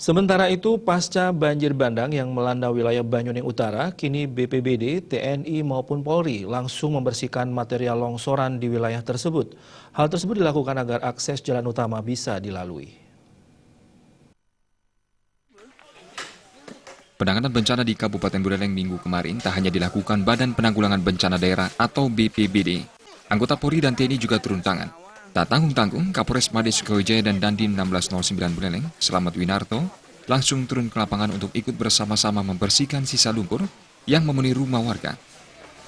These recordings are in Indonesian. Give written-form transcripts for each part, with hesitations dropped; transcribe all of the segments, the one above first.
Sementara itu, pasca banjir bandang yang melanda wilayah Banyuning Utara, kini BPBD, TNI maupun Polri langsung membersihkan material longsoran di wilayah tersebut. Hal tersebut dilakukan agar akses jalan utama bisa dilalui. Penanganan bencana di Kabupaten Buleleng minggu kemarin tak hanya dilakukan Badan Penanggulangan Bencana Daerah atau BPBD. Anggota Polri dan TNI juga turun tangan. Tak tanggung-tanggung, Kapolres Made Sukawijaya dan Dandim 1609 Buleleng, Slamet Winarto, langsung turun ke lapangan untuk ikut bersama-sama membersihkan sisa lumpur yang memenuhi rumah warga.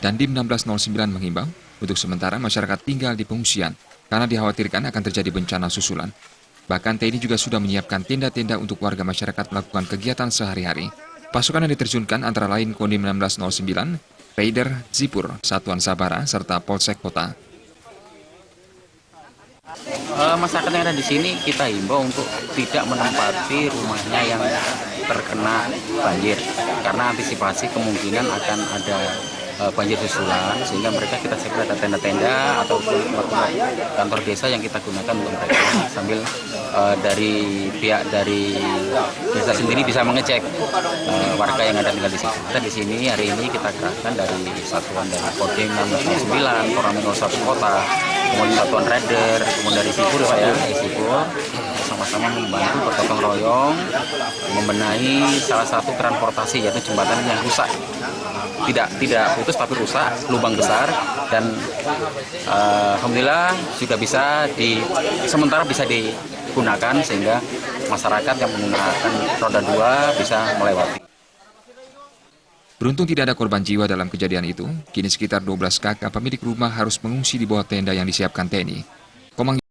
Dandim 1609 menghimbau untuk sementara masyarakat tinggal di pengungsian karena dikhawatirkan akan terjadi bencana susulan. Bahkan TNI juga sudah menyiapkan tenda-tenda untuk warga masyarakat melakukan kegiatan sehari-hari. Pasukan yang diterjunkan antara lain Kodim 1609, Raider, Zipur, Satuan Sabara, serta Polsek Kota. Masyarakat yang ada di sini kita himbau untuk tidak menempati rumahnya yang terkena banjir karena antisipasi kemungkinan akan ada banjir susulan, sehingga mereka kita siapkan ada tenda-tenda ataupun kantor desa yang kita gunakan untuk mereka, sambil dari pihak dari desa sendiri bisa mengecek warga yang ada tinggal di sini. Kita di sini hari ini kita kerahkan dari satuan dari Kodim 1609, Koramil 1 Kota, kemudian satuan Raider, kemudian dari Sipur Pak ya, Sipur, sama-sama membantu bergotong royong membenahi salah satu transportasi, yaitu jembatan yang rusak. Tidak putus tapi rusak, lubang besar, dan alhamdulillah sudah sementara bisa digunakan sehingga masyarakat yang menggunakan roda 2 bisa melewati. Beruntung tidak ada korban jiwa dalam kejadian itu, kini sekitar 12 kakak pemilik rumah harus mengungsi di bawah tenda yang disiapkan TNI.